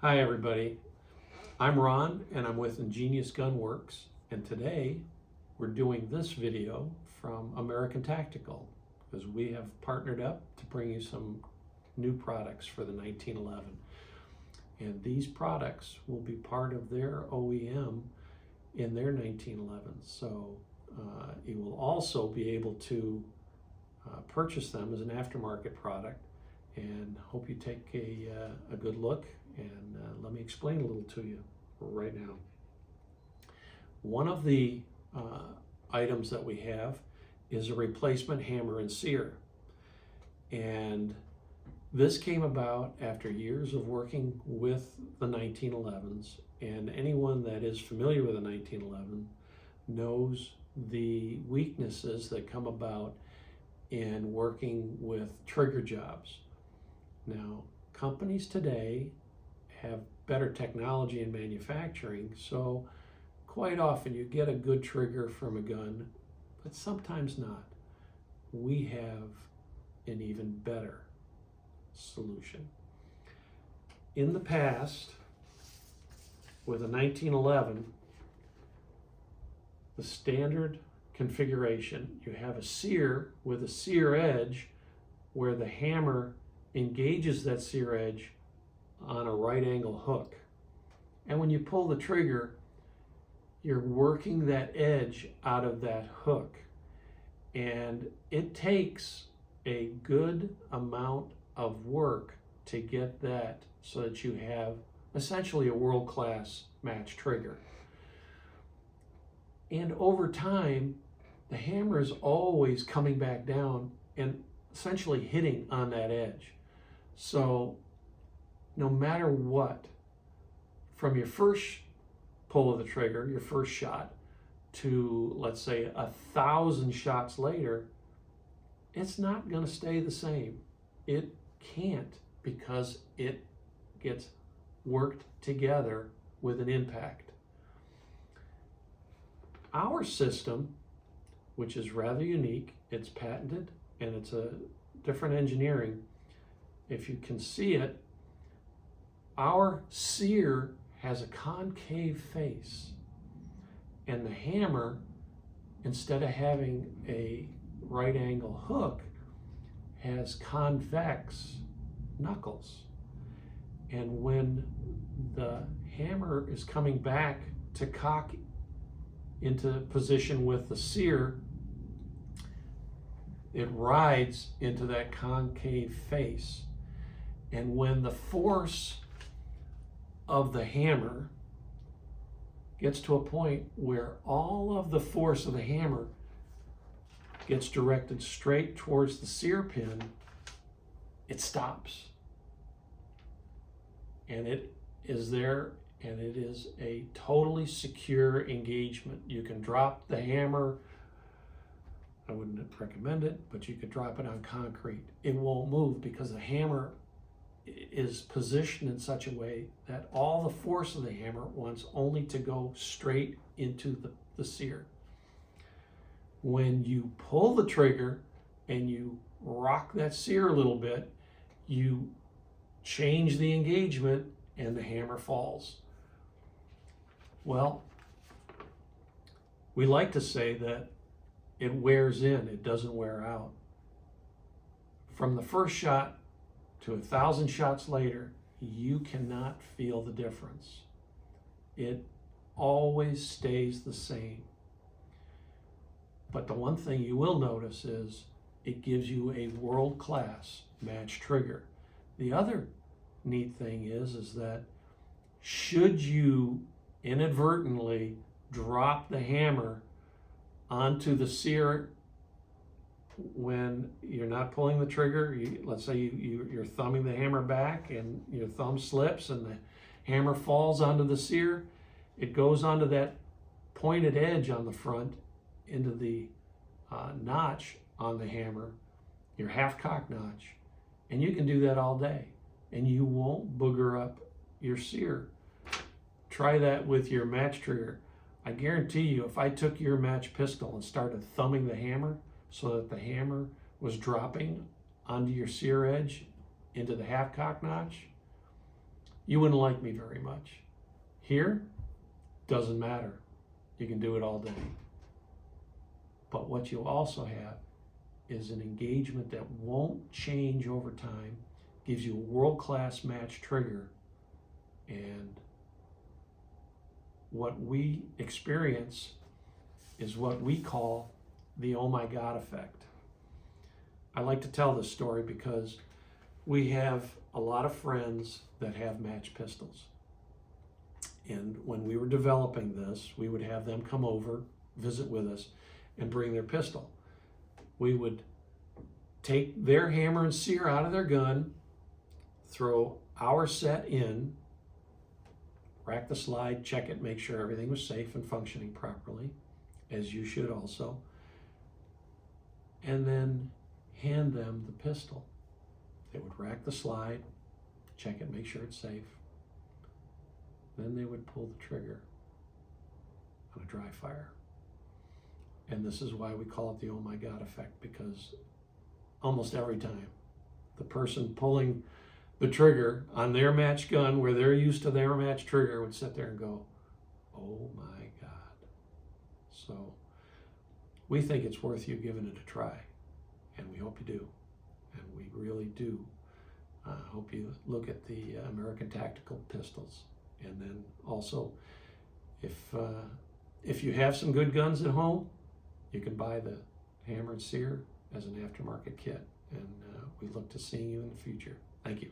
Hi everybody, I'm Ron and I'm with Ingenious Gunworks, and today we're doing this video from American Tactical because we have partnered up to bring you some new products for the 1911, and these products will be part of their OEM in their 1911s, so you will also be able to purchase them as an aftermarket product, and hope you take a good look, and let me explain a little to you right now. One of the items that we have is a replacement hammer and sear, and this came about after years of working with the 1911s, and anyone that is familiar with a 1911 knows the weaknesses that come about in working with trigger jobs. Now, companies today have better technology in manufacturing, so quite often you get a good trigger from a gun, but sometimes not. We have an even better solution. In the past, with a 1911, the standard configuration, you have a sear with a sear edge where the hammer engages that sear edge on a right angle hook. And when you pull the trigger, you're working that edge out of that hook. And it takes a good amount of work to get that so that you have essentially a world-class match trigger. And over time, the hammer is always coming back down and essentially hitting on that edge. So no matter what, from your first pull of the trigger, your first shot, to let's say 1,000 shots later, it's not going to stay the same. It can't, because it gets worked together with an impact. Our system, which is rather unique, it's patented and it's a different engineering. If you can see it, our sear has a concave face, and the hammer, instead of having a right angle hook, has convex knuckles. And when the hammer is coming back to cock into position with the sear, it rides into that concave face. And when the force of the hammer gets to a point where all of the force of the hammer gets directed straight towards the sear pin, it stops. And it is there, and it is a totally secure engagement. You can drop the hammer. I wouldn't recommend it, but you could drop it on concrete. It won't move because the hammer is positioned in such a way that all the force of the hammer wants only to go straight into the sear. When you pull the trigger and you rock that sear a little bit, you change the engagement and the hammer falls. Well, we like to say that it wears in, it doesn't wear out. From the first shot to 1,000 shots later, you cannot feel the difference. It always stays the same. But the one thing you will notice is it gives you a world-class match trigger. The other neat thing is that should you inadvertently drop the hammer onto the sear when you're not pulling the trigger, let's say you're thumbing the hammer back and your thumb slips and the hammer falls onto the sear, it goes onto that pointed edge on the front into the notch on the hammer, your half-cock notch, and you can do that all day and you won't booger up your sear. Try that with your match trigger. I guarantee you, if I took your match pistol and started thumbing the hammer so that the hammer was dropping onto your sear edge into the half-cock notch, you wouldn't like me very much. Here, doesn't matter. You can do it all day. But what you also have is an engagement that won't change over time, gives you a world-class match trigger, and what we experience is what we call the oh my God effect. I like to tell this story because we have a lot of friends that have match pistols. And when we were developing this, we would have them come over, visit with us, and bring their pistol. We would take their hammer and sear out of their gun, throw our set in, rack the slide, check it, make sure everything was safe and functioning properly, as you should also, and then hand them the pistol. They would rack the slide, check it, make sure it's safe. Then they would pull the trigger on a dry fire. And this is why we call it the oh my God effect, because almost every time the person pulling the trigger on their match gun, where they're used to their match trigger, would sit there and go, oh my God. So we think it's worth you giving it a try, and we hope you do. And we really do hope you look at the American Tactical pistols. And then also, if you have some good guns at home, you can buy the hammer and sear as an aftermarket kit. And we look to seeing you in the future. Thank you.